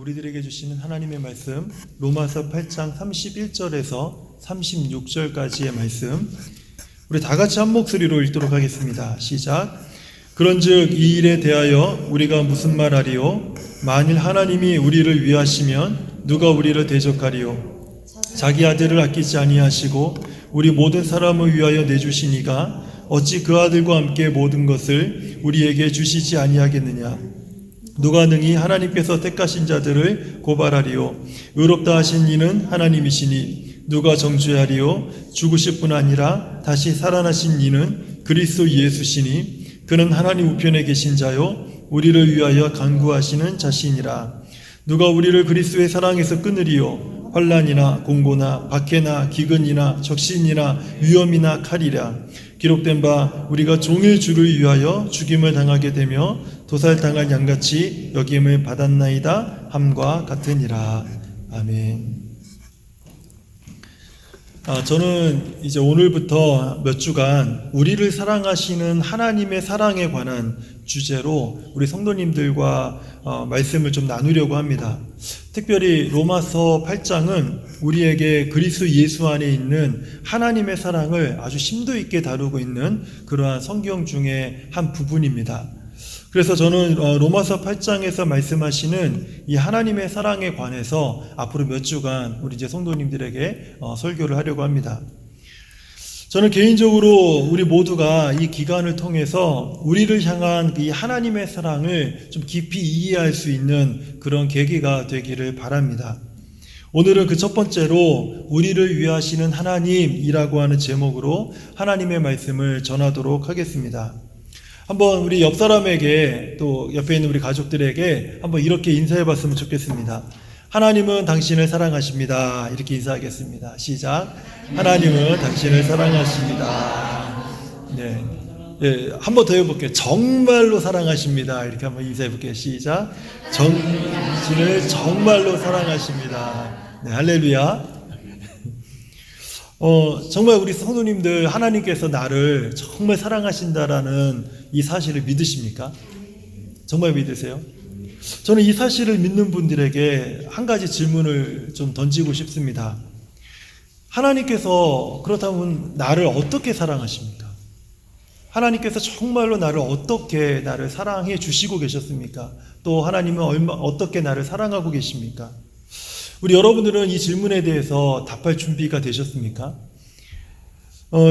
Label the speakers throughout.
Speaker 1: 우리들에게 주시는 하나님의 말씀, 로마서 8장 31절에서 36절까지의 말씀, 우리 다 같이 한 목소리로 읽도록 하겠습니다. 시작. 그런즉 이 일에 대하여 우리가 무슨 말하리요? 만일 하나님이 우리를 위하시면 누가 우리를 대적하리요? 자기 아들을 아끼지 아니하시고 우리 모든 사람을 위하여 내주시니가 어찌 그 아들과 함께 모든 것을 우리에게 주시지 아니하겠느냐? 누가 능히 하나님께서 택하신 자들을 고발하리요? 의롭다 하신 이는 하나님이시니 누가 정죄하리요? 죽으실 뿐 아니라 다시 살아나신 이는 그리스도 예수시니 그는 하나님 우편에 계신 자요 우리를 위하여 간구하시는 자신이라. 누가 우리를 그리스도의 사랑에서 끊으리요? 환난이나 공고나 박해나 기근이나 적신이나 위험이나 칼이라. 기록된 바 우리가 종일 주를 위하여 죽임을 당하게 되며 도살당할 양같이 여김을 받았나이다 함과 같으니라. 아멘. 저는 이제 오늘부터 몇 주간 우리를 사랑하시는 하나님의 사랑에 관한 주제로 우리 성도님들과 말씀을 좀 나누려고 합니다. 특별히 로마서 8장은 우리에게 그리스도 예수 안에 있는 하나님의 사랑을 아주 심도 있게 다루고 있는 그러한 성경 중에 한 부분입니다. 그래서 저는 로마서 8장에서 말씀하시는 이 하나님의 사랑에 관해서 앞으로 몇 주간 우리 이제 성도님들에게 설교를 하려고 합니다. 저는 개인적으로 우리 모두가 이 기간을 통해서 우리를 향한 이 하나님의 사랑을 좀 깊이 이해할 수 있는 그런 계기가 되기를 바랍니다. 오늘은 그 첫 번째로 우리를 위하시는 하나님이라고 하는 제목으로 하나님의 말씀을 전하도록 하겠습니다. 한번 우리 옆 사람에게 또 옆에 있는 우리 가족들에게 한번 이렇게 인사해 봤으면 좋겠습니다. 하나님은 당신을 사랑하십니다. 이렇게 인사하겠습니다. 시작. 하나님은 당신을 사랑하십니다. 네. 네, 한번 더 해볼게요. 정말로 사랑하십니다. 이렇게 한번 인사해 볼게요. 시작. 당신을 정말로 사랑하십니다. 네, 할렐루야. 정말 우리 성도님들 하나님께서 나를 정말 사랑하신다라는 이 사실을 믿으십니까? 정말 믿으세요? 저는 이 사실을 믿는 분들에게 한 가지 질문을 좀 던지고 싶습니다. 하나님께서 그렇다면 나를 어떻게 사랑하십니까? 하나님께서 정말로 나를 어떻게 나를 사랑해 주시고 계셨습니까? 또 하나님은 어떻게 나를 사랑하고 계십니까? 우리 여러분들은 이 질문에 대해서 답할 준비가 되셨습니까?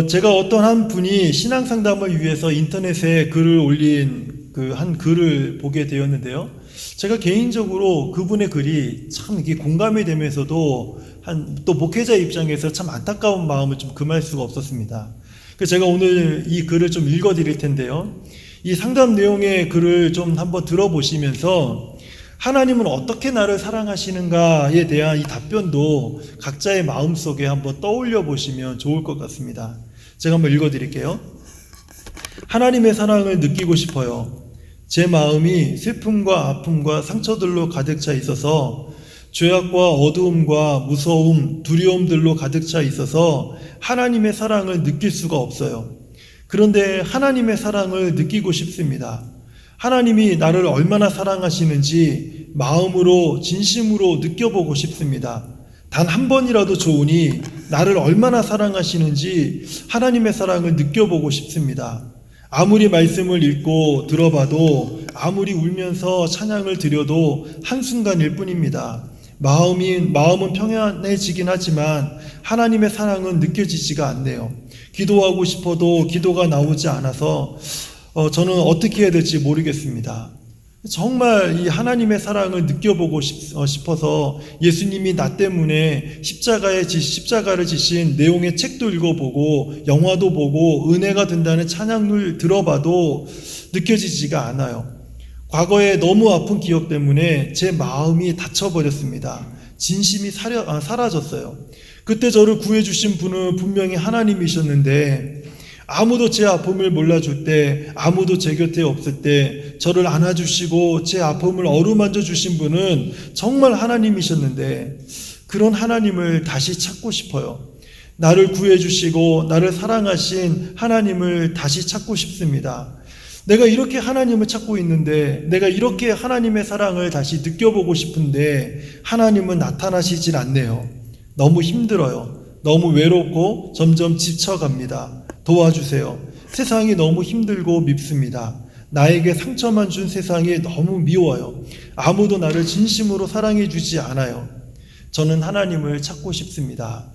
Speaker 1: 제가 어떤 한 분이 신앙 상담을 위해서 인터넷에 글을 올린 그 한 글을 보게 되었는데요. 제가 개인적으로 그분의 글이 참 이게 공감이 되면서도 또 목회자 입장에서 참 안타까운 마음을 좀 금할 수가 없었습니다. 그래서 제가 오늘 이 글을 좀 읽어 드릴 텐데요. 이 상담 내용의 글을 좀 한번 들어보시면서 하나님은 어떻게 나를 사랑하시는가에 대한 이 답변도 각자의 마음속에 한번 떠올려 보시면 좋을 것 같습니다. 제가 한번 읽어 드릴게요. 하나님의 사랑을 느끼고 싶어요. 제 마음이 슬픔과 아픔과 상처들로 가득 차 있어서 죄악과 어두움과 무서움, 두려움들로 가득 차 있어서 하나님의 사랑을 느낄 수가 없어요. 그런데 하나님의 사랑을 느끼고 싶습니다. 하나님이 나를 얼마나 사랑하시는지 마음으로 진심으로 느껴보고 싶습니다. 단 한 번이라도 좋으니 나를 얼마나 사랑하시는지 하나님의 사랑을 느껴보고 싶습니다. 아무리 말씀을 읽고 들어봐도 아무리 울면서 찬양을 드려도 한순간일 뿐입니다. 마음은 평안해지긴 하지만 하나님의 사랑은 느껴지지가 않네요. 기도하고 싶어도 기도가 나오지 않아서 저는 어떻게 해야 될지 모르겠습니다. 정말 이 하나님의 사랑을 느껴보고 싶어서 예수님이 나 때문에 십자가를 지신 내용의 책도 읽어보고 영화도 보고 은혜가 된다는 찬양을 들어봐도 느껴지지가 않아요. 과거에 너무 아픈 기억 때문에 제 마음이 닫혀버렸습니다. 진심이 사라졌어요. 그때 저를 구해주신 분은 분명히 하나님이셨는데 아무도 제 아픔을 몰라줄 때, 아무도 제 곁에 없을 때 저를 안아주시고 제 아픔을 어루만져 주신 분은 정말 하나님이셨는데 그런 하나님을 다시 찾고 싶어요. 나를 구해주시고 나를 사랑하신 하나님을 다시 찾고 싶습니다. 내가 이렇게 하나님을 찾고 있는데, 내가 이렇게 하나님의 사랑을 다시 느껴보고 싶은데 하나님은 나타나시질 않네요. 너무 힘들어요. 너무 외롭고 점점 지쳐갑니다. 도와주세요. 세상이 너무 힘들고 밉습니다. 나에게 상처만 준 세상이 너무 미워요. 아무도 나를 진심으로 사랑해 주지 않아요. 저는 하나님을 찾고 싶습니다.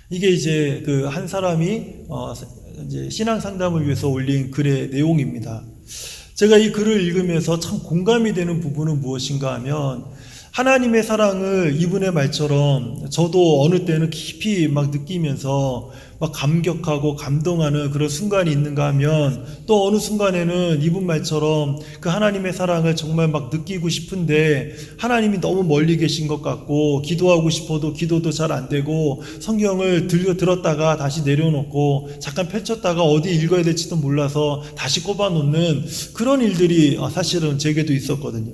Speaker 1: 이게 이제 그 한 사람이 이제 신앙 상담을 위해서 올린 글의 내용입니다. 제가 이 글을 읽으면서 참 공감이 되는 부분은 무엇인가 하면, 하나님의 사랑을 이분의 말처럼 저도 어느 때는 깊이 막 느끼면서 막 감격하고 감동하는 그런 순간이 있는가 하면, 또 어느 순간에는 이분 말처럼 그 하나님의 사랑을 정말 막 느끼고 싶은데 하나님이 너무 멀리 계신 것 같고, 기도하고 싶어도 기도도 잘 안 되고, 성경을 들었다가 다시 내려놓고 잠깐 펼쳤다가 어디 읽어야 될지도 몰라서 다시 꼽아놓는 그런 일들이 사실은 제게도 있었거든요.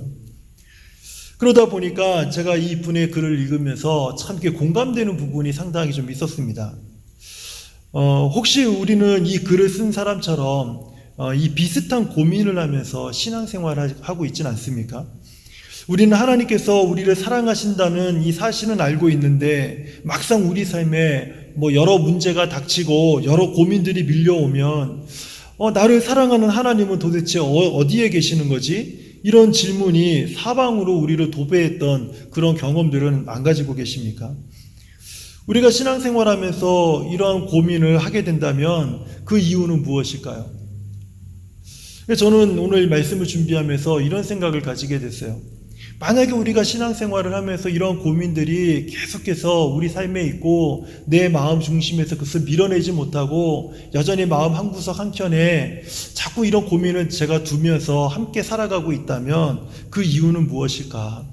Speaker 1: 그러다 보니까 제가 이 분의 글을 읽으면서 참 이렇게 공감되는 부분이 상당히 좀 있었습니다. 혹시 우리는 이 글을 쓴 사람처럼 이 비슷한 고민을 하면서 신앙생활을 하고 있지는 않습니까? 우리는 하나님께서 우리를 사랑하신다는 이 사실은 알고 있는데, 막상 우리 삶에 뭐 여러 문제가 닥치고 여러 고민들이 밀려오면 나를 사랑하는 하나님은 도대체 어디에 계시는 거지? 이런 질문이 사방으로 우리를 도배했던 그런 경험들은 안 가지고 계십니까? 우리가 신앙생활하면서 이러한 고민을 하게 된다면 그 이유는 무엇일까요? 저는 오늘 말씀을 준비하면서 이런 생각을 가지게 됐어요. 만약에 우리가 신앙생활을 하면서 이런 고민들이 계속해서 우리 삶에 있고 내 마음 중심에서 그것을 밀어내지 못하고 여전히 마음 한구석 한켠에 자꾸 이런 고민을 제가 두면서 함께 살아가고 있다면 그 이유는 무엇일까?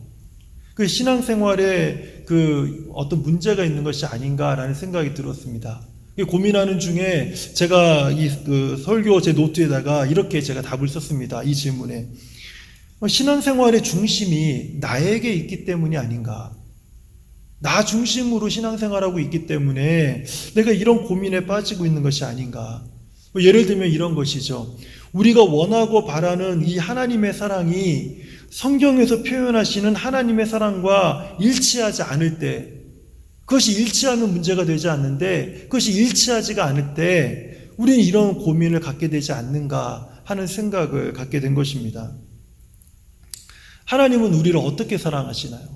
Speaker 1: 그 신앙생활에 그 어떤 문제가 있는 것이 아닌가라는 생각이 들었습니다. 고민하는 중에 제가 이 설교 제 노트에다가 이렇게 제가 답을 썼습니다. 이 질문에. 신앙생활의 중심이 나에게 있기 때문이 아닌가? 나 중심으로 신앙생활하고 있기 때문에 내가 이런 고민에 빠지고 있는 것이 아닌가? 예를 들면 이런 것이죠. 우리가 원하고 바라는 이 하나님의 사랑이 성경에서 표현하시는 하나님의 사랑과 일치하지 않을 때, 그것이 일치하면 문제가 되지 않는데 그것이 일치하지가 않을 때 우리는 이런 고민을 갖게 되지 않는가 하는 생각을 갖게 된 것입니다. 하나님은 우리를 어떻게 사랑하시나요?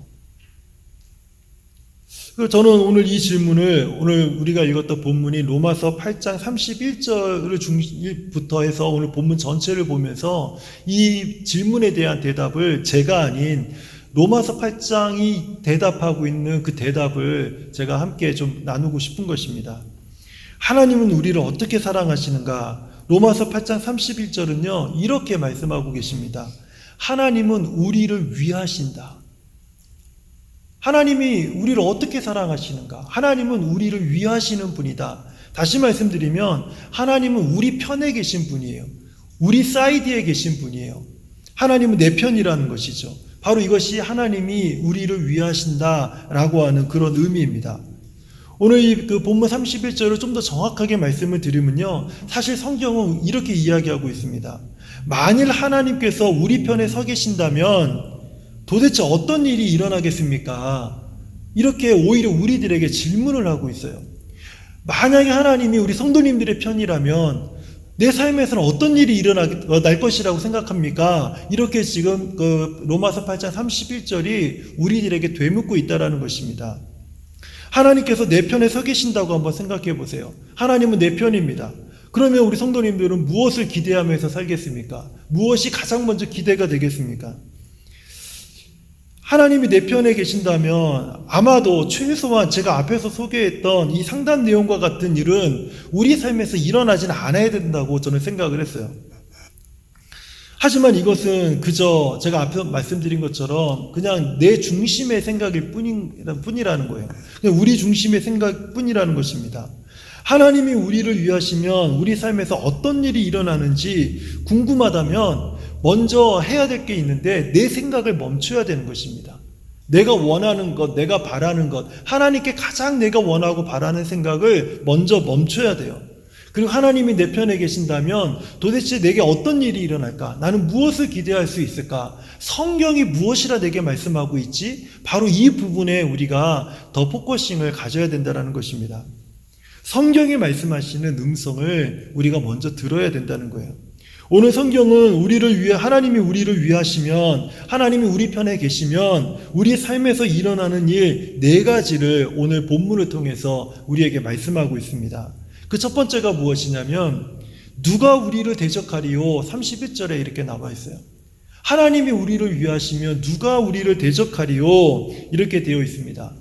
Speaker 1: 저는 오늘 이 질문을, 오늘 우리가 읽었던 본문이 로마서 8장 31절부터 해서 오늘 본문 전체를 보면서 이 질문에 대한 대답을 제가 아닌 로마서 8장이 대답하고 있는 그 대답을 제가 함께 좀 나누고 싶은 것입니다. 하나님은 우리를 어떻게 사랑하시는가? 로마서 8장 31절은요 이렇게 말씀하고 계십니다. 하나님은 우리를 위하신다. 하나님이 우리를 어떻게 사랑하시는가? 하나님은 우리를 위하시는 분이다. 다시 말씀드리면 하나님은 우리 편에 계신 분이에요. 우리 사이드에 계신 분이에요. 하나님은 내 편이라는 것이죠. 바로 이것이 하나님이 우리를 위하신다라고 하는 그런 의미입니다. 오늘 이 본문 31절을 좀 더 정확하게 말씀을 드리면요, 사실 성경은 이렇게 이야기하고 있습니다. 만일 하나님께서 우리 편에 서 계신다면 도대체 어떤 일이 일어나겠습니까? 이렇게 오히려 우리들에게 질문을 하고 있어요. 만약에 하나님이 우리 성도님들의 편이라면 내 삶에서는 어떤 일이 일어날 것이라고 생각합니까? 이렇게 지금 로마서 8장 31절이 우리들에게 되묻고 있다는 것입니다. 하나님께서 내 편에 서 계신다고 한번 생각해 보세요. 하나님은 내 편입니다. 그러면 우리 성도님들은 무엇을 기대하면서 살겠습니까? 무엇이 가장 먼저 기대가 되겠습니까? 하나님이 내 편에 계신다면 아마도 최소한 제가 앞에서 소개했던 이 상담 내용과 같은 일은 우리 삶에서 일어나지는 않아야 된다고 저는 생각을 했어요. 하지만 이것은 그저 제가 앞에서 말씀드린 것처럼 그냥 내 중심의 생각일 뿐이라는 거예요. 그냥 우리 중심의 생각뿐이라는 것입니다. 하나님이 우리를 위하시면 우리 삶에서 어떤 일이 일어나는지 궁금하다면 먼저 해야 될 게 있는데 내 생각을 멈춰야 되는 것입니다. 내가 원하는 것, 내가 바라는 것, 하나님께 가장 내가 원하고 바라는 생각을 먼저 멈춰야 돼요. 그리고 하나님이 내 편에 계신다면 도대체 내게 어떤 일이 일어날까? 나는 무엇을 기대할 수 있을까? 성경이 무엇이라 내게 말씀하고 있지? 바로 이 부분에 우리가 더 포커싱을 가져야 된다는 것입니다. 성경이 말씀하시는 음성을 우리가 먼저 들어야 된다는 거예요. 오늘 성경은 우리를 위해, 하나님이 우리를 위하시면, 하나님이 우리 편에 계시면 우리 삶에서 일어나는 일 4가지를 오늘 본문을 통해서 우리에게 말씀하고 있습니다. 그 첫 번째가 무엇이냐면 누가 우리를 대적하리요? 31절에 이렇게 나와 있어요. 하나님이 우리를 위하시면 누가 우리를 대적하리요? 이렇게 되어 있습니다.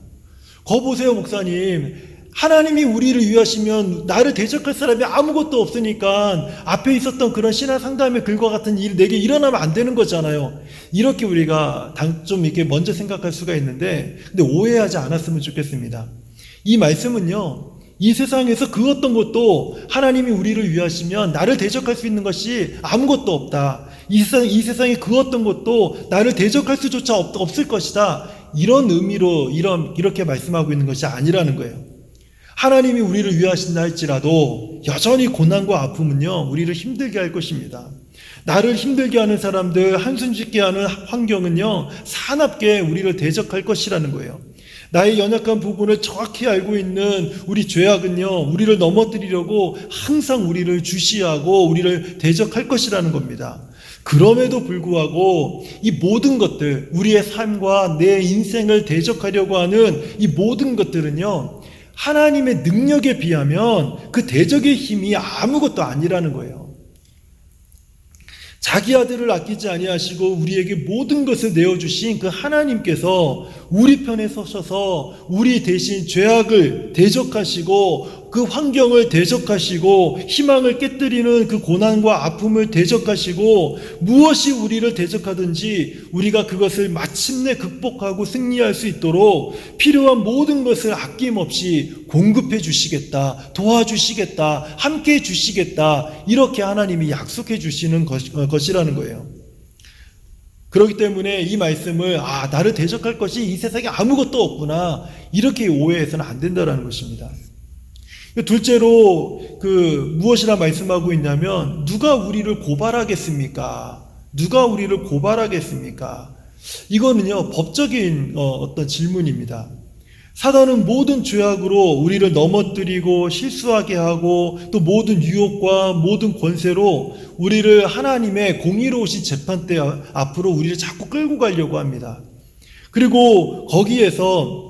Speaker 1: 거 보세요, 목사님. 하나님이 우리를 위하시면 나를 대적할 사람이 아무것도 없으니까 앞에 있었던 그런 신앙 상담의 글과 같은 일이 내게 일어나면 안 되는 거잖아요. 이렇게 우리가 좀 이렇게 먼저 생각할 수가 있는데, 근데 오해하지 않았으면 좋겠습니다. 이 말씀은요, 이 세상에서 그 어떤 것도 하나님이 우리를 위하시면 나를 대적할 수 있는 것이 아무것도 없다. 이 세상에 그 어떤 것도 나를 대적할 수조차 없을 것이다. 이런 의미로 이렇게 말씀하고 있는 것이 아니라는 거예요. 하나님이 우리를 위하신다 할지라도 여전히 고난과 아픔은요, 우리를 힘들게 할 것입니다. 나를 힘들게 하는 사람들, 한숨 짓게 하는 환경은요, 사납게 우리를 대적할 것이라는 거예요. 나의 연약한 부분을 정확히 알고 있는 우리 죄악은요, 우리를 넘어뜨리려고 항상 우리를 주시하고 우리를 대적할 것이라는 겁니다. 그럼에도 불구하고 이 모든 것들, 우리의 삶과 내 인생을 대적하려고 하는 이 모든 것들은요, 하나님의 능력에 비하면 그 대적의 힘이 아무것도 아니라는 거예요. 자기 아들을 아끼지 아니하시고 우리에게 모든 것을 내어주신 그 하나님께서 우리 편에 서셔서 우리 대신 죄악을 대적하시고 그 환경을 대적하시고 희망을 깨뜨리는 그 고난과 아픔을 대적하시고 무엇이 우리를 대적하든지 우리가 그것을 마침내 극복하고 승리할 수 있도록 필요한 모든 것을 아낌없이 공급해 주시겠다, 도와주시겠다, 함께 해 주시겠다, 이렇게 하나님이 약속해 주시는 것이라는 거예요. 그렇기 때문에 이 말씀을 나를 대적할 것이 이 세상에 아무것도 없구나, 이렇게 오해해서는 안 된다는 것입니다. 둘째로 무엇이라 말씀하고 있냐면 누가 우리를 고발하겠습니까? 누가 우리를 고발하겠습니까? 이거는요, 법적인 어떤 질문입니다. 사단은 모든 죄악으로 우리를 넘어뜨리고 실수하게 하고 또 모든 유혹과 모든 권세로 우리를 하나님의 공의로우신 재판대 앞으로 우리를 자꾸 끌고 가려고 합니다. 그리고 거기에서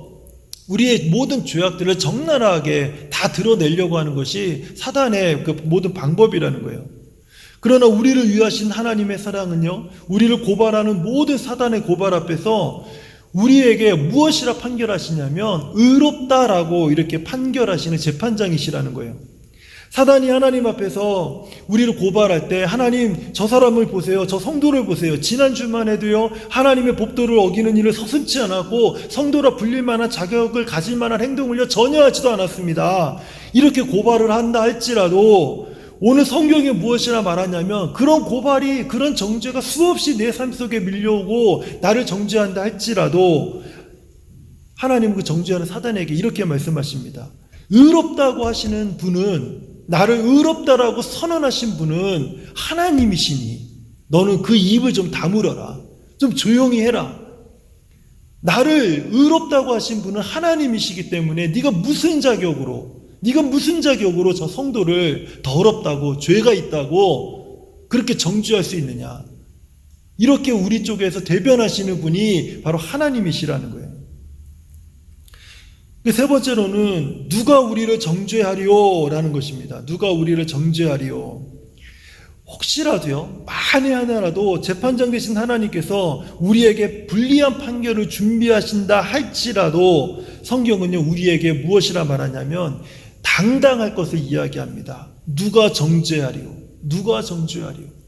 Speaker 1: 우리의 모든 죄악들을 적나라하게 다 드러내려고 하는 것이 사단의 그 모든 방법이라는 거예요. 그러나 우리를 위하신 하나님의 사랑은요, 우리를 고발하는 모든 사단의 고발 앞에서 우리에게 무엇이라 판결하시냐면 의롭다라고 이렇게 판결하시는 재판장이시라는 거예요. 사단이 하나님 앞에서 우리를 고발할 때 하나님, 저 사람을 보세요, 저 성도를 보세요, 지난주만 해도요 하나님의 법도를 어기는 일을 서슴지 않았고 성도라 불릴 만한 자격을 가질 만한 행동을요 전혀 하지도 않았습니다. 이렇게 고발을 한다 할지라도 오늘 성경에 무엇이라 말하냐면 그런 고발이, 그런 정죄가 수없이 내 삶 속에 밀려오고 나를 정죄한다 할지라도 하나님은 그 정죄하는 사단에게 이렇게 말씀하십니다. 의롭다고 하시는 분은, 나를 의롭다라고 선언하신 분은 하나님이시니 너는 그 입을 좀 다물어라, 좀 조용히 해라. 나를 의롭다고 하신 분은 하나님이시기 때문에 네가 무슨 자격으로 저 성도를 더럽다고, 죄가 있다고 그렇게 정죄할 수 있느냐. 이렇게 우리 쪽에서 대변하시는 분이 바로 하나님이시라는 거예요. 세 번째로는 누가 우리를 정죄하리요? 라는 것입니다. 누가 우리를 정죄하리요? 혹시라도요, 만에 하나라도 재판장 되신 하나님께서 우리에게 불리한 판결을 준비하신다 할지라도 성경은요, 우리에게 무엇이라 말하냐면 당당할 것을 이야기합니다. 누가 정죄하리요? 누가 정죄하리요?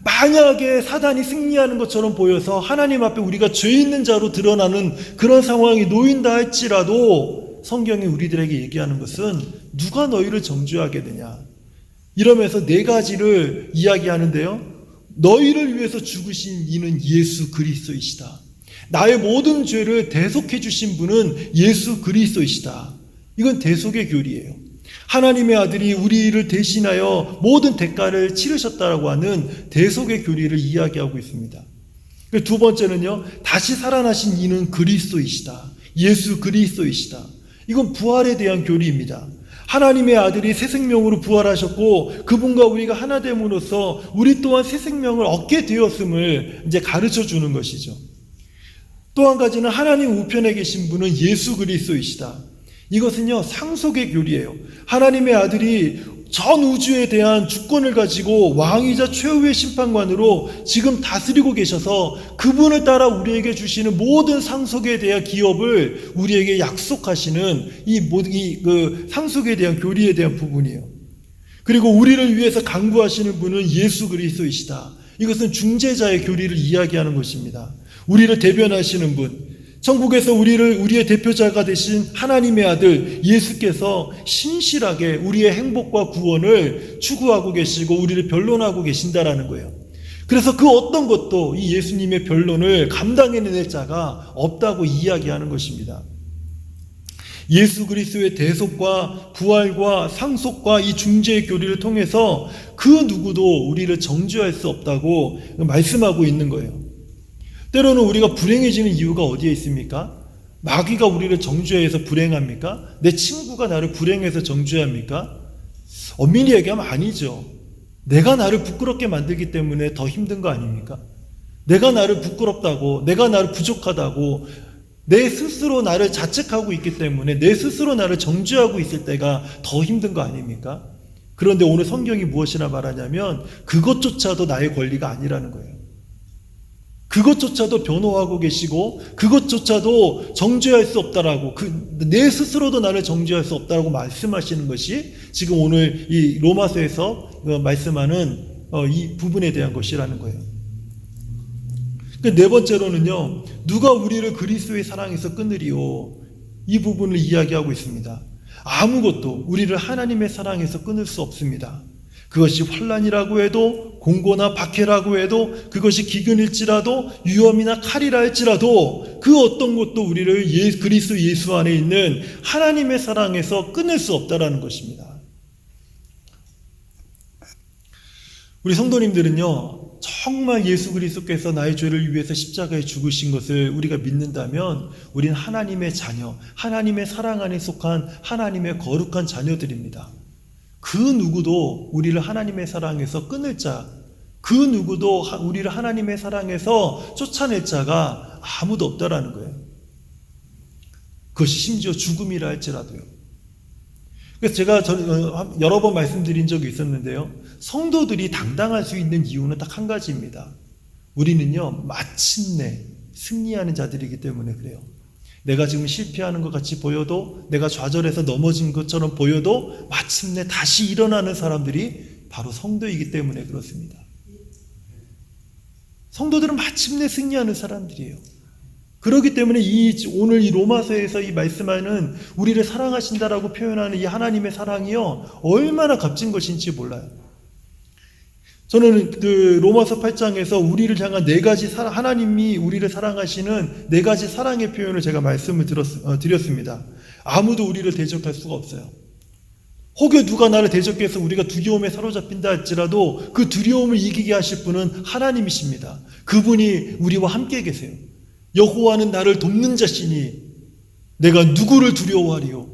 Speaker 1: 만약에 사단이 승리하는 것처럼 보여서 하나님 앞에 우리가 죄 있는 자로 드러나는 그런 상황이 놓인다 할지라도 성경이 우리들에게 얘기하는 것은 누가 너희를 정죄하겠느냐, 이러면서 4가지를 이야기하는데요. 너희를 위해서 죽으신 이는 예수 그리스도이시다. 나의 모든 죄를 대속해 주신 분은 예수 그리스도이시다. 이건 대속의 교리예요. 하나님의 아들이 우리를 대신하여 모든 대가를 치르셨다고 하는 대속의 교리를 이야기하고 있습니다. 두 번째는요, 다시 살아나신 이는 그리스도이시다. 예수 그리스도이시다. 이건 부활에 대한 교리입니다. 하나님의 아들이 새 생명으로 부활하셨고 그분과 우리가 하나 됨으로써 우리 또한 새 생명을 얻게 되었음을 이제 가르쳐 주는 것이죠. 또 한 가지는 하나님 우편에 계신 분은 예수 그리스도이시다. 이것은요, 상속의 교리예요. 하나님의 아들이 전 우주에 대한 주권을 가지고 왕이자 최후의 심판관으로 지금 다스리고 계셔서 그분을 따라 우리에게 주시는 모든 상속에 대한 기업을 우리에게 약속하시는 그 상속에 대한 교리에 대한 부분이에요. 그리고 우리를 위해서 강구하시는 분은 예수 그리스도이시다. 이것은 중재자의 교리를 이야기하는 것입니다. 우리를 대변하시는 분, 천국에서 우리의 대표자가 되신 하나님의 아들 예수께서 신실하게 우리의 행복과 구원을 추구하고 계시고 우리를 변론하고 계신다라는 거예요. 그래서 그 어떤 것도 이 예수님의 변론을 감당해낼 자가 없다고 이야기하는 것입니다. 예수 그리스도의 대속과 부활과 상속과 이 중재의 교리를 통해서 그 누구도 우리를 정죄할 수 없다고 말씀하고 있는 거예요. 때로는 우리가 불행해지는 이유가 어디에 있습니까? 마귀가 우리를 정죄해서 불행합니까? 내 친구가 나를 불행해서 정죄합니까? 엄밀히 얘기하면 아니죠. 내가 나를 부끄럽게 만들기 때문에 더 힘든 거 아닙니까? 내가 나를 부끄럽다고, 내가 나를 부족하다고, 내 스스로 나를 자책하고 있기 때문에 내 스스로 나를 정죄하고 있을 때가 더 힘든 거 아닙니까? 그런데 오늘 성경이 무엇이나 말하냐면 그것조차도 나의 권리가 아니라는 거예요. 그것조차도 변호하고 계시고 그것조차도 정죄할 수 없다라고, 내 스스로도 나를 정죄할 수 없다라고 말씀하시는 것이 지금 오늘 이 로마서에서 말씀하는 이 부분에 대한 것이라는 거예요. 네 번째로는요, 누가 우리를 그리스도의 사랑에서 끊으리요, 이 부분을 이야기하고 있습니다. 아무것도 우리를 하나님의 사랑에서 끊을 수 없습니다. 그것이 환난이라고 해도, 공고나 박해라고 해도, 그것이 기근일지라도, 위험이나 칼이라 할지라도 그 어떤 것도 우리를 그리스도 예수 안에 있는 하나님의 사랑에서 끊을 수 없다라는 것입니다. 우리 성도님들은요, 정말 예수 그리스도께서 나의 죄를 위해서 십자가에 죽으신 것을 우리가 믿는다면 우리는 하나님의 자녀, 하나님의 사랑 안에 속한 하나님의 거룩한 자녀들입니다. 그 누구도 우리를 하나님의 사랑에서 끊을 자, 그 누구도 우리를 하나님의 사랑에서 쫓아낼 자가 아무도 없다라는 거예요. 그것이 심지어 죽음이라 할지라도요. 그래서 제가 여러 번 말씀드린 적이 있었는데요, 성도들이 당당할 수 있는 이유는 딱 한 가지입니다. 우리는요, 마침내 승리하는 자들이기 때문에 그래요. 내가 지금 실패하는 것 같이 보여도, 내가 좌절해서 넘어진 것처럼 보여도 마침내 다시 일어나는 사람들이 바로 성도이기 때문에 그렇습니다. 성도들은 마침내 승리하는 사람들이에요. 그렇기 때문에 오늘 이 로마서에서 이 말씀하는 우리를 사랑하신다라고 표현하는 이 하나님의 사랑이요, 얼마나 값진 것인지 몰라요. 저는 그 로마서 8장에서 우리를 향한 하나님이 우리를 사랑하시는 4가지 사랑의 표현을 제가 말씀을 드렸습니다. 아무도 우리를 대적할 수가 없어요. 혹여 누가 나를 대적해서 우리가 두려움에 사로잡힌다 할지라도 그 두려움을 이기게 하실 분은 하나님이십니다. 그분이 우리와 함께 계세요. 여호와는 나를 돕는 자시니 내가 누구를 두려워하리요.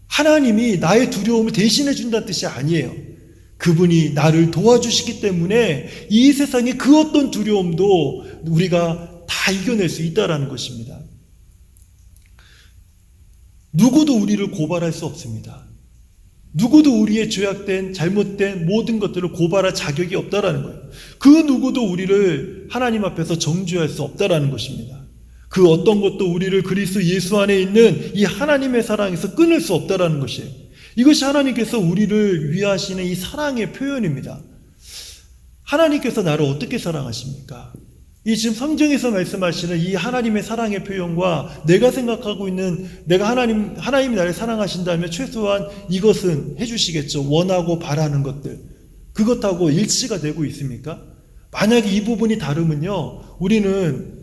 Speaker 1: 하나님이 나의 두려움을 대신해 준다는 뜻이 아니에요. 그분이 나를 도와주시기 때문에 이 세상의 그 어떤 두려움도 우리가 다 이겨낼 수 있다는 것입니다. 누구도 우리를 고발할 수 없습니다. 누구도 우리의 죄악된 잘못된 모든 것들을 고발할 자격이 없다라는 거예요. 그 누구도 우리를 하나님 앞에서 정죄할 수 없다라는 것입니다. 그 어떤 것도 우리를 그리스도 예수 안에 있는 이 하나님의 사랑에서 끊을 수 없다라는 것이에요. 이것이 하나님께서 우리를 위하시는 이 사랑의 표현입니다. 하나님께서 나를 어떻게 사랑하십니까? 이 지금 성경에서 말씀하시는 이 하나님의 사랑의 표현과 내가 생각하고 있는, 내가 하나님이 나를 사랑하신다면 최소한 이것은 해주시겠죠. 원하고 바라는 것들. 그것하고 일치가 되고 있습니까? 만약에 이 부분이 다르면요, 우리는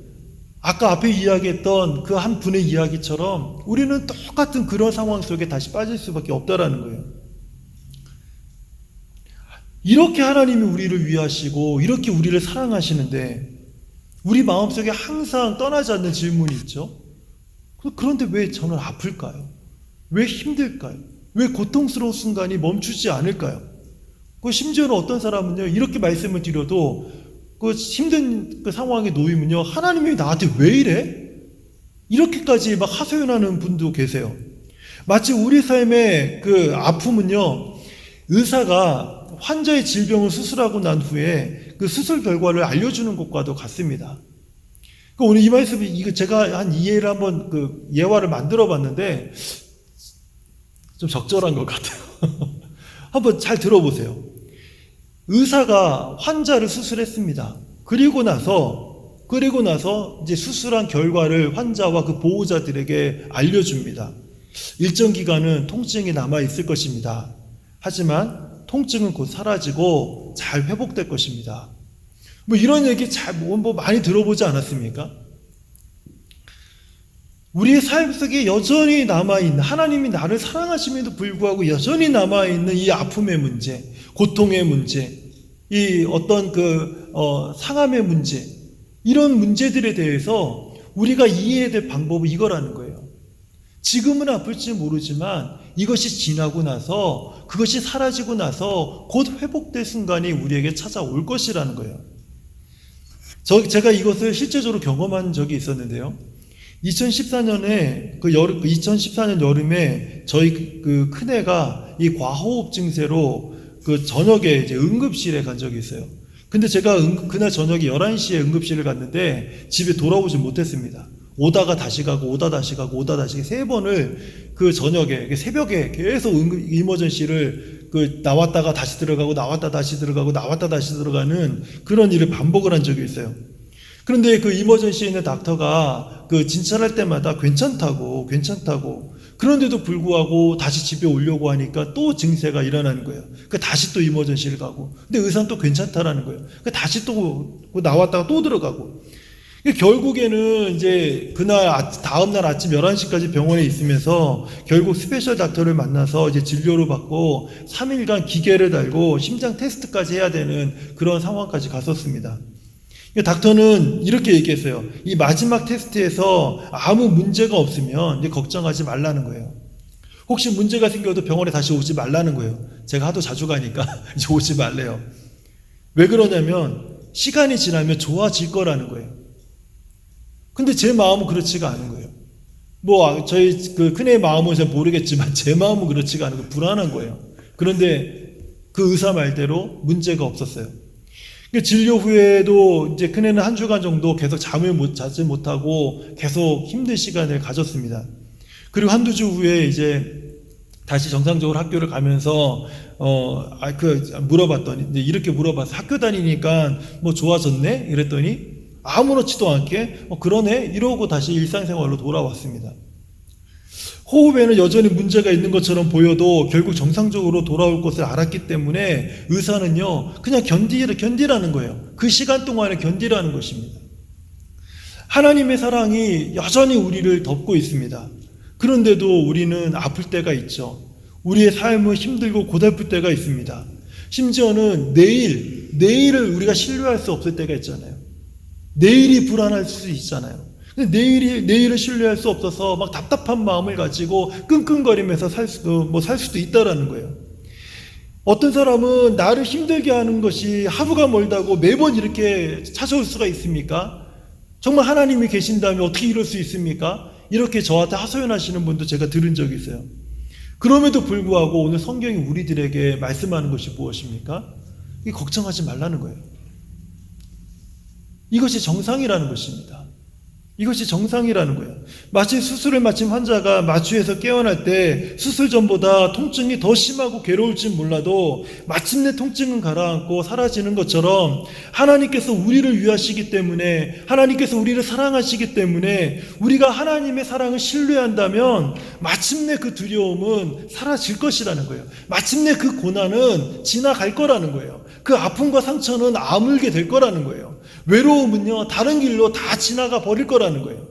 Speaker 1: 아까 앞에 이야기했던 그 한 분의 이야기처럼 우리는 똑같은 그런 상황 속에 다시 빠질 수밖에 없다라는 거예요. 이렇게 하나님이 우리를 위하시고 이렇게 우리를 사랑하시는데 우리 마음속에 항상 떠나지 않는 질문이 있죠. 그런데 왜 저는 아플까요? 왜 힘들까요? 왜 고통스러운 순간이 멈추지 않을까요? 심지어는 어떤 사람은요, 이렇게 말씀을 드려도 힘든 상황에 놓이면요, 하나님이 나한테 왜 이래? 이렇게까지 막 하소연하는 분도 계세요. 마치 우리 삶의 아픔은요, 의사가 환자의 질병을 수술하고 난 후에 그 수술 결과를 알려주는 것과도 같습니다. 오늘 이 말씀이, 제가 한 이해를 한번 예화를 만들어 봤는데, 좀 적절한 것 같아요. 한번 잘 들어보세요. 의사가 환자를 수술했습니다. 그리고 나서 이제 수술한 결과를 환자와 그 보호자들에게 알려줍니다. 일정 기간은 통증이 남아 있을 것입니다. 하지만 통증은 곧 사라지고 잘 회복될 것입니다. 이런 얘기 많이 들어보지 않았습니까? 우리의 삶 속에 여전히 남아있는, 하나님이 나를 사랑하심에도 불구하고 여전히 남아있는 이 아픔의 문제, 고통의 문제, 이 어떤 상함의 문제, 이런 문제들에 대해서 우리가 이해해야 될 방법은 이거라는 거예요. 지금은 아플지 모르지만 이것이 지나고 나서, 그것이 사라지고 나서 곧 회복될 순간이 우리에게 찾아올 것이라는 거예요. 제가 이것을 실제적으로 경험한 적이 있었는데요. 2014년 여름에 저희 큰애가 이 과호흡 증세로 저녁에 이제 응급실에 간 적이 있어요. 근데 제가 그날 저녁에 11시에 응급실을 갔는데 집에 돌아오지 못했습니다. 오다가 다시 가고, 오다 다시 가고, 오다 다시 가고, 3번을 저녁에, 새벽에 계속 이머전시를 나왔다가 다시 들어가고, 나왔다 다시 들어가고, 나왔다 다시 들어가는 그런 일을 반복을 한 적이 있어요. 그런데 이머전시에 있는 닥터가 진찰할 때마다 괜찮다고. 그런데도 불구하고 다시 집에 오려고 하니까 또 증세가 일어나는 거예요. 다시 또 이머전시를 가고. 근데 의사는 또 괜찮다라는 거예요. 다시 또 나왔다가 또 들어가고. 결국에는 이제 다음날 아침 11시까지 병원에 있으면서 결국 스페셜 닥터를 만나서 이제 진료를 받고 3일간 기계를 달고 심장 테스트까지 해야 되는 그런 상황까지 갔었습니다. 닥터는 이렇게 얘기했어요. 이 마지막 테스트에서 아무 문제가 없으면 이제 걱정하지 말라는 거예요. 혹시 문제가 생겨도 병원에 다시 오지 말라는 거예요. 제가 하도 자주 가니까 이제 오지 말래요. 왜 그러냐면 시간이 지나면 좋아질 거라는 거예요. 근데 제 마음은 그렇지가 않은 거예요. 저희 큰애의 마음은 잘 모르겠지만 제 마음은 그렇지가 않은 거예요. 불안한 거예요. 그런데 그 의사 말대로 문제가 없었어요. 진료 후에도 이제 큰애는 1주간 정도 계속 잠을 자지 못하고 계속 힘든 시간을 가졌습니다. 그리고 1-2주 후에 이제 다시 정상적으로 학교를 가면서 물어봤더니 이제 이렇게 물어봤어요. 학교 다니니까 좋아졌네? 이랬더니 아무렇지도 않게 그러네? 이러고 다시 일상생활로 돌아왔습니다. 호흡에는 여전히 문제가 있는 것처럼 보여도 결국 정상적으로 돌아올 것을 알았기 때문에 의사는요, 그냥 견디라는 거예요. 그 시간 동안에 견디라는 것입니다. 하나님의 사랑이 여전히 우리를 덮고 있습니다. 그런데도 우리는 아플 때가 있죠. 우리의 삶은 힘들고 고달플 때가 있습니다. 심지어는 내일을 우리가 신뢰할 수 없을 때가 있잖아요. 내일이 불안할 수 있잖아요. 근데 내일을 신뢰할 수 없어서 막 답답한 마음을 가지고 끙끙거리면서 살 수도 있다라는 거예요. 어떤 사람은 나를 힘들게 하는 것이 하루가 멀다고 매번 이렇게 찾아올 수가 있습니까? 정말 하나님이 계신다면 어떻게 이럴 수 있습니까? 이렇게 저한테 하소연하시는 분도 제가 들은 적이 있어요. 그럼에도 불구하고 오늘 성경이 우리들에게 말씀하는 것이 무엇입니까? 걱정하지 말라는 거예요. 이것이 정상이라는 것입니다. 이것이 정상이라는 거예요. 마치 수술을 마친 환자가 마취해서 깨어날 때 수술 전보다 통증이 더 심하고 괴로울지 몰라도 마침내 통증은 가라앉고 사라지는 것처럼 하나님께서 우리를 위하시기 때문에, 하나님께서 우리를 사랑하시기 때문에 우리가 하나님의 사랑을 신뢰한다면 마침내 그 두려움은 사라질 것이라는 거예요. 마침내 그 고난은 지나갈 거라는 거예요. 그 아픔과 상처는 아물게 될 거라는 거예요. 외로움은요, 다른 길로 다 지나가 버릴 거라는 거예요.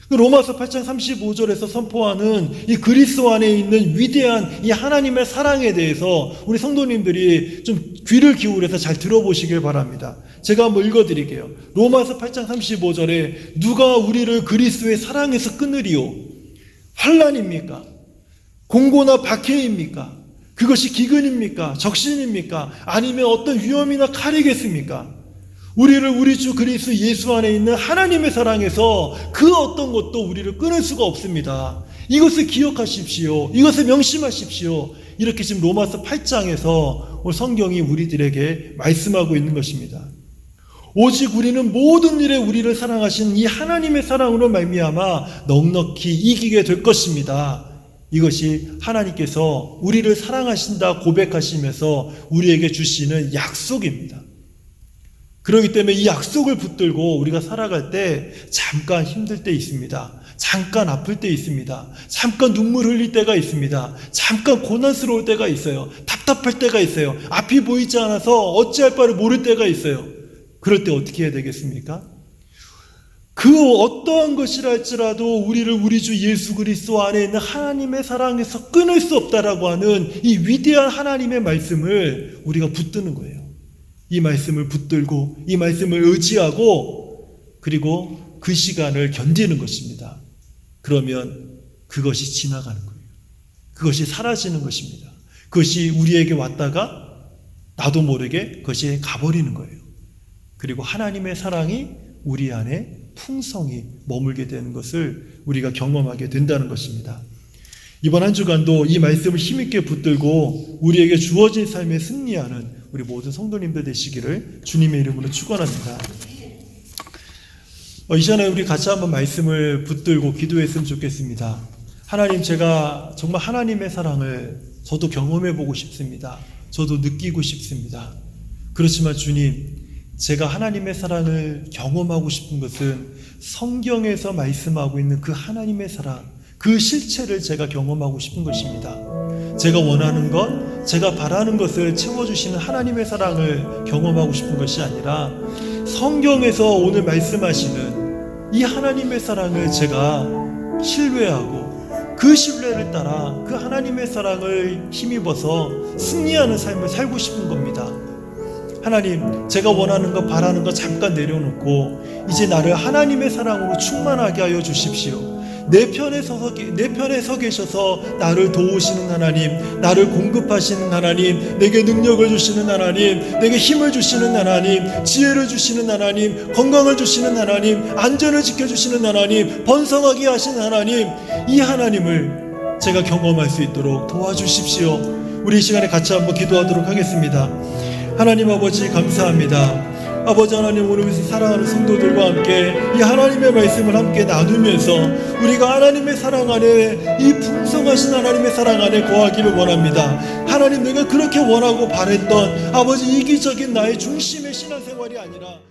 Speaker 1: 로마서 8장 35절에서 선포하는 이 그리스도 안에 있는 위대한 이 하나님의 사랑에 대해서 우리 성도님들이 좀 귀를 기울여서 잘 들어보시길 바랍니다. 제가 한번 읽어드릴게요. 로마서 8장 35절에 누가 우리를 그리스도의 사랑에서 끊으리요? 환난입니까? 공고나 박해입니까? 그것이 기근입니까? 적신입니까? 아니면 어떤 위험이나 칼이겠습니까? 우리를 우리 주 그리스도 예수 안에 있는 하나님의 사랑에서 그 어떤 것도 우리를 끊을 수가 없습니다. 이것을 기억하십시오. 이것을 명심하십시오. 이렇게 지금 로마서 8장에서 성경이 우리들에게 말씀하고 있는 것입니다. 오직 우리는 모든 일에 우리를 사랑하신 이 하나님의 사랑으로 말미암아 넉넉히 이기게 될 것입니다. 이것이 하나님께서 우리를 사랑하신다 고백하시면서 우리에게 주시는 약속입니다. 그렇기 때문에 이 약속을 붙들고 우리가 살아갈 때 잠깐 힘들 때 있습니다. 잠깐 아플 때 있습니다. 잠깐 눈물 흘릴 때가 있습니다. 잠깐 고난스러울 때가 있어요. 답답할 때가 있어요. 앞이 보이지 않아서 어찌할 바를 모를 때가 있어요. 그럴 때 어떻게 해야 되겠습니까? 그 어떠한 것이라 할지라도 우리를 우리 주 예수 그리스도 안에 있는 하나님의 사랑에서 끊을 수 없다라고 하는 이 위대한 하나님의 말씀을 우리가 붙드는 거예요. 이 말씀을 붙들고 이 말씀을 의지하고 그리고 그 시간을 견디는 것입니다. 그러면 그것이 지나가는 거예요. 그것이 사라지는 것입니다. 그것이 우리에게 왔다가 나도 모르게 그것이 가버리는 거예요. 그리고 하나님의 사랑이 우리 안에 풍성히 머물게 되는 것을 우리가 경험하게 된다는 것입니다. 이번 한 주간도 이 말씀을 힘있게 붙들고 우리에게 주어진 삶에 승리하는 우리 모든 성도님들 되시기를 주님의 이름으로 축원합니다. 이 시간에 우리 같이 한번 말씀을 붙들고 기도했으면 좋겠습니다. 하나님, 제가 정말 하나님의 사랑을 저도 경험해 보고 싶습니다. 저도 느끼고 싶습니다. 그렇지만 주님, 제가 하나님의 사랑을 경험하고 싶은 것은 성경에서 말씀하고 있는 그 하나님의 사랑, 그 실체를 제가 경험하고 싶은 것입니다. 제가 원하는 것, 제가 바라는 것을 채워주시는 하나님의 사랑을 경험하고 싶은 것이 아니라 성경에서 오늘 말씀하시는 이 하나님의 사랑을 제가 신뢰하고 그 신뢰를 따라 그 하나님의 사랑을 힘입어서 승리하는 삶을 살고 싶은 겁니다. 하나님, 제가 원하는 것, 바라는 것 잠깐 내려놓고 이제 나를 하나님의 사랑으로 충만하게 하여 주십시오. 내 편에 서 계셔서 나를 도우시는 하나님, 나를 공급하시는 하나님, 내게 능력을 주시는 하나님, 내게 힘을 주시는 하나님, 지혜를 주시는 하나님, 건강을 주시는 하나님, 안전을 지켜주시는 하나님, 번성하게 하시는 하나님, 이 하나님을 제가 경험할 수 있도록 도와주십시오. 우리 이 시간에 같이 한번 기도하도록 하겠습니다. 하나님 아버지, 감사합니다. 아버지 하나님, 오늘 사랑하는 성도들과 함께 이 하나님의 말씀을 함께 나누면서 우리가 하나님의 사랑 안에, 이 풍성하신 하나님의 사랑 안에 거하기를 원합니다. 하나님, 내가 그렇게 원하고 바랬던 아버지 이기적인 나의 중심의 신앙생활이 아니라